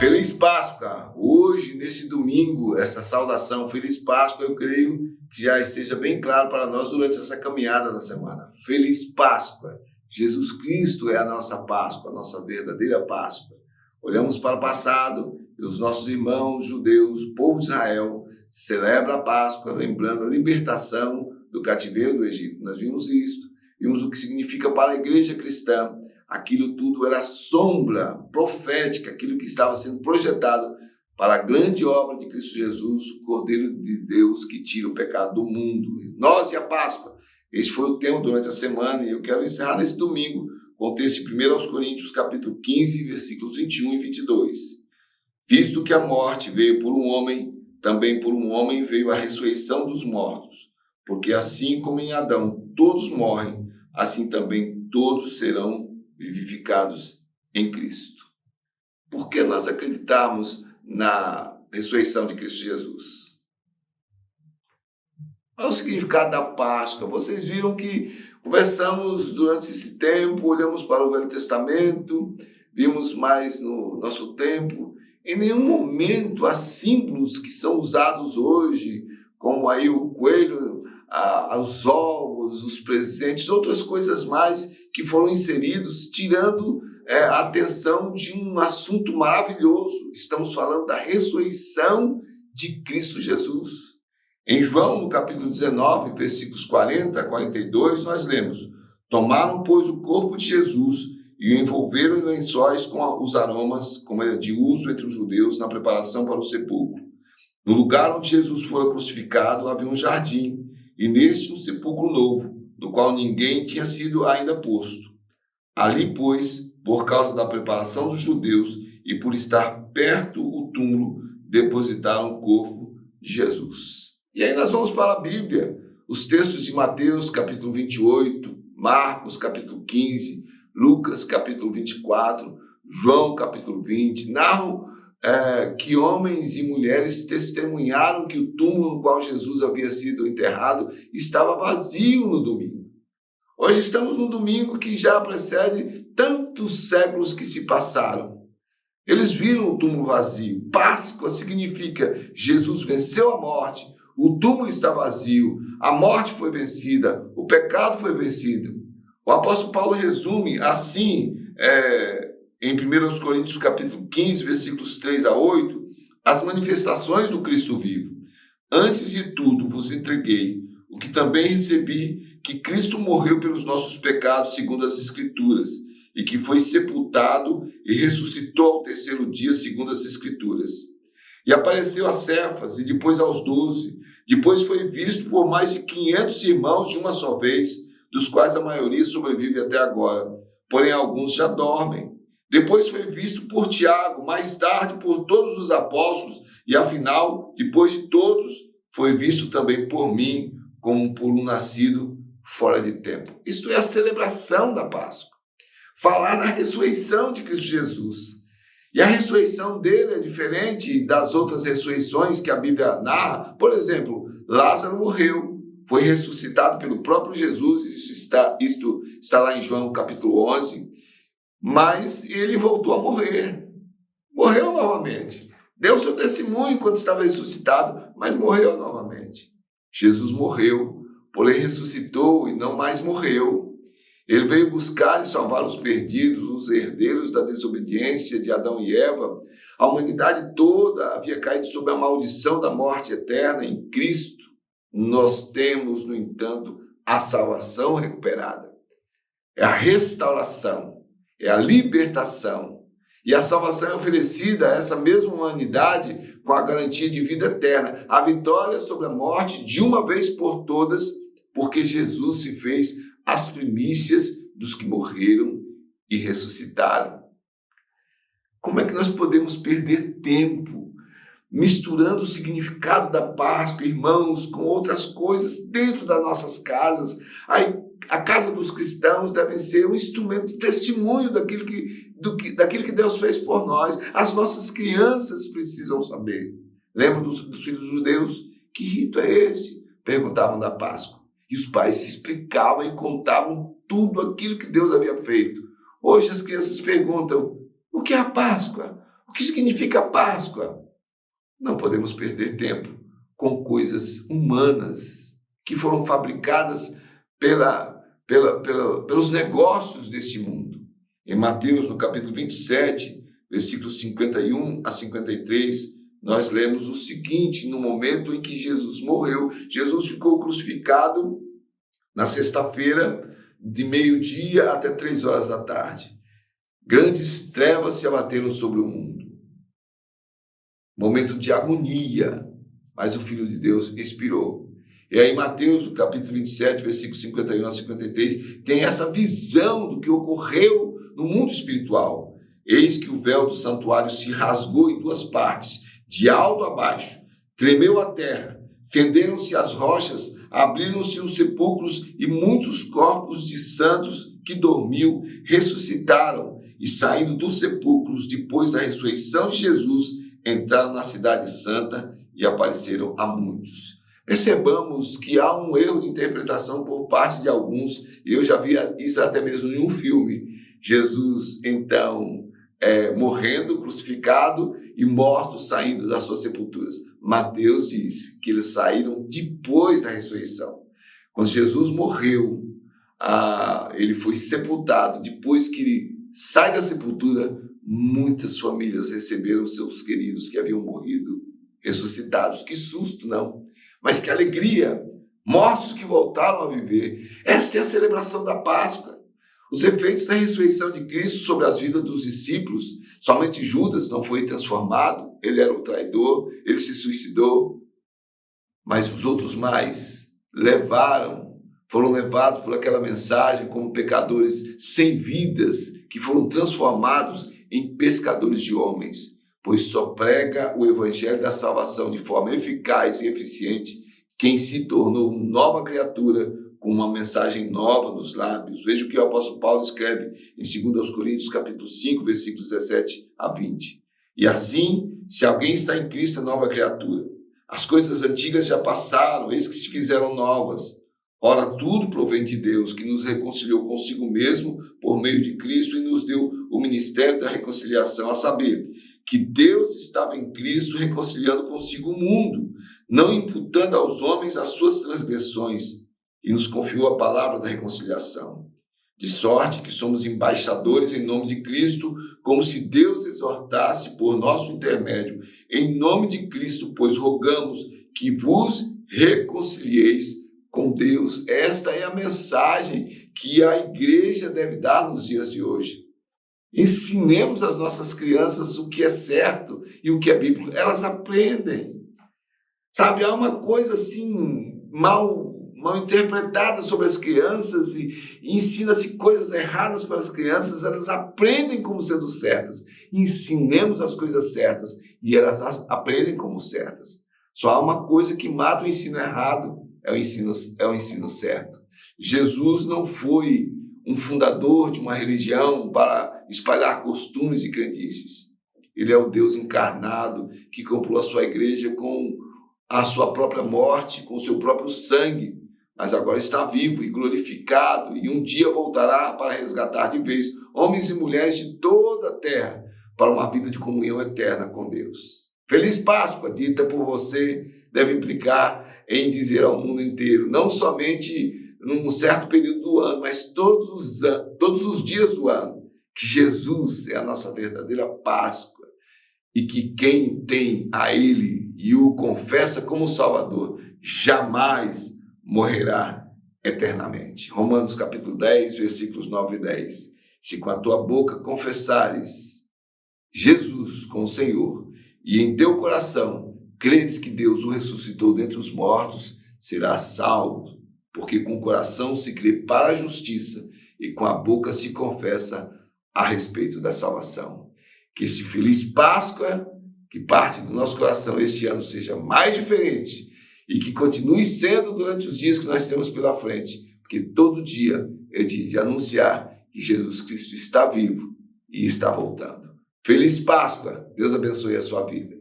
Feliz Páscoa! Hoje, nesse domingo, essa saudação Feliz Páscoa, eu creio que já esteja bem claro para nós durante essa caminhada da semana. Feliz Páscoa! Jesus Cristo é a nossa Páscoa, a nossa verdadeira Páscoa. Olhamos para o passado e os nossos irmãos judeus, o povo de Israel, celebra a Páscoa, lembrando a libertação do cativeiro do Egito. Nós vimos isto, vimos o que significa para a igreja cristã. Aquilo tudo era sombra profética, aquilo que estava sendo projetado para a grande obra de Cristo Jesus, o Cordeiro de Deus que tira o pecado do mundo. Nós e a Páscoa. Este foi o tema durante a semana e eu quero encerrar nesse domingo com o texto de 1 Coríntios, capítulo 15, versículos 21 e 22. Visto que a morte veio por um homem, também por um homem veio a ressurreição dos mortos. Porque assim como em Adão todos morrem, assim também todos serão vivificados em Cristo. Por que nós acreditamos na ressurreição de Cristo Jesus? Qual é o significado da Páscoa? Vocês viram que conversamos durante esse tempo, olhamos para o Velho Testamento, vimos mais no nosso tempo. Em nenhum momento há símbolos que são usados hoje, como aí o coelho, os ovos, os presentes, outras coisas mais que foram inseridos, tirando a atenção de um assunto maravilhoso. Estamos falando da ressurreição de Cristo Jesus. Em João, no capítulo 19, versículos 40 a 42, nós lemos: tomaram, pois, o corpo de Jesus e o envolveram em lençóis com os aromas, como era de uso entre os judeus na preparação para o sepulcro. No lugar onde Jesus fora crucificado havia um jardim, e neste um sepulcro novo, no qual ninguém tinha sido ainda posto. Ali, pois, por causa da preparação dos judeus e por estar perto o túmulo, depositaram o corpo de Jesus. E aí nós vamos para a Bíblia, os textos de Mateus, capítulo 28, Marcos, capítulo 15, Lucas, capítulo 24, João, capítulo 20, narram que homens e mulheres testemunharam que o túmulo no qual Jesus havia sido enterrado estava vazio no domingo. Hoje estamos no domingo que já precede tantos séculos que se passaram. Eles viram o túmulo vazio. Páscoa significa Jesus venceu a morte, o túmulo está vazio, a morte foi vencida, o pecado foi vencido. O apóstolo Paulo resume assim, em 1 Coríntios capítulo 15, versículos 3 a 8, as manifestações do Cristo vivo. Antes de tudo vos entreguei o que também recebi, que Cristo morreu pelos nossos pecados segundo as Escrituras, e que foi sepultado e ressuscitou ao terceiro dia segundo as Escrituras. E apareceu a Cefas e depois aos 12, depois foi visto por mais de 500 irmãos de uma só vez, dos quais a maioria sobrevive até agora, porém alguns já dormem. Depois foi visto por Tiago, mais tarde por todos os apóstolos, e afinal, depois de todos, foi visto também por mim, como por um nascido fora de tempo. Isto é a celebração da Páscoa. Falar da ressurreição de Cristo Jesus. E a ressurreição dele é diferente das outras ressurreições que a Bíblia narra. Por exemplo, Lázaro morreu, foi ressuscitado pelo próprio Jesus, isto está lá em João capítulo 11, mas ele voltou a morrer. Morreu novamente. Deu seu testemunho quando estava ressuscitado, mas morreu novamente. Jesus morreu, porém ressuscitou e não mais morreu. Ele veio buscar e salvar os perdidos, os herdeiros da desobediência de Adão e Eva. A humanidade toda havia caído sob a maldição da morte eterna. Em Cristo nós temos, no entanto, a salvação recuperada. É a restauração, é a libertação. E a salvação é oferecida a essa mesma humanidade com a garantia de vida eterna. A vitória sobre a morte de uma vez por todas, porque Jesus se fez as primícias dos que morreram e ressuscitaram. Como é que nós podemos perder tempo misturando o significado da Páscoa, irmãos, com outras coisas dentro das nossas casas? A casa dos cristãos deve ser um instrumento de testemunho daquilo que Deus fez por nós. As nossas crianças precisam saber. Lembra dos filhos judeus? Que rito é esse? Perguntavam da Páscoa. E os pais explicavam e contavam tudo aquilo que Deus havia feito. Hoje as crianças perguntam: o que é a Páscoa? O que significa Páscoa? Não podemos perder tempo com coisas humanas que foram fabricadas pelos negócios deste mundo. Em Mateus, no capítulo 27, versículos 51 a 53, nós lemos o seguinte: no momento em que Jesus morreu, Jesus ficou crucificado na sexta-feira, de meio-dia até 3 horas da tarde. Grandes trevas se abateram sobre o mundo. Momento de agonia, mas o Filho de Deus expirou. E aí, Mateus, no capítulo 27, versículos 51 a 53, tem essa visão do que ocorreu no mundo espiritual. Eis que o véu do santuário se rasgou em 2 partes, de alto a baixo. Tremeu a terra, fenderam-se as rochas, abriram-se os sepulcros e muitos corpos de santos que dormiam ressuscitaram e, saindo dos sepulcros depois da ressurreição de Jesus, entraram na cidade santa e apareceram a muitos. Percebamos que há um erro de interpretação por parte de alguns, e eu já vi isso até mesmo em um filme. Jesus, então, morrendo, crucificado e morto, saindo das suas sepulturas. Mateus diz que eles saíram depois da ressurreição. Quando Jesus morreu, ele foi sepultado. Depois que ele sai da sepultura, muitas famílias receberam seus queridos que haviam morrido ressuscitados. Que susto, não? Mas que alegria! Mortos que voltaram a viver. Esta é a celebração da Páscoa. Os efeitos da ressurreição de Cristo sobre as vidas dos discípulos, somente Judas não foi transformado, ele era o traidor, ele se suicidou, mas os outros mais foram levados por aquela mensagem como pecadores sem vidas, que foram transformados em pescadores de homens, pois só prega o evangelho da salvação de forma eficaz e eficiente quem se tornou nova criatura, com uma mensagem nova nos lábios. Veja o que o apóstolo Paulo escreve em 2 Coríntios, capítulo 5, versículos 17 a 20. E assim, se alguém está em Cristo, é nova criatura. As coisas antigas já passaram, eis que se fizeram novas. Ora, tudo provém de Deus, que nos reconciliou consigo mesmo por meio de Cristo e nos deu o ministério da reconciliação, a saber, que Deus estava em Cristo reconciliando consigo o mundo, não imputando aos homens as suas transgressões, e nos confiou a palavra da reconciliação. De sorte que somos embaixadores em nome de Cristo, como se Deus exortasse por nosso intermédio. Em nome de Cristo, pois rogamos que vos reconcilieis com Deus. Esta é a mensagem que a igreja deve dar nos dias de hoje. Ensinemos às nossas crianças o que é certo e o que é bíblico. Elas aprendem. Sabe, há uma coisa assim, mal interpretada sobre as crianças e ensina-se coisas erradas para as crianças, elas aprendem como sendo certas. Ensinemos as coisas certas e elas aprendem como certas. Só há uma coisa que mata o ensino errado, é o ensino certo. Jesus não foi um fundador de uma religião para espalhar costumes e crendices. Ele é o Deus encarnado que comprou a sua igreja com a sua própria morte, com o seu próprio sangue, mas agora está vivo e glorificado, e um dia voltará para resgatar de vez homens e mulheres de toda a terra para uma vida de comunhão eterna com Deus. Feliz Páscoa, dita por você, deve implicar em dizer ao mundo inteiro, não somente num certo período do ano, mas todos os dias do ano, que Jesus é a nossa verdadeira Páscoa e que quem tem a Ele e o confessa como Salvador jamais morrerá eternamente. Romanos capítulo 10, versículos 9 e 10. Se com a tua boca confessares Jesus como Senhor e em teu coração creres que Deus o ressuscitou dentre os mortos, serás salvo, porque com o coração se crê para a justiça e com a boca se confessa a respeito da salvação. Que este feliz Páscoa, que parte do nosso coração este ano, seja mais diferente e que continue sendo durante os dias que nós temos pela frente, porque todo dia é dia de anunciar que Jesus Cristo está vivo e está voltando. Feliz Páscoa! Deus abençoe a sua vida.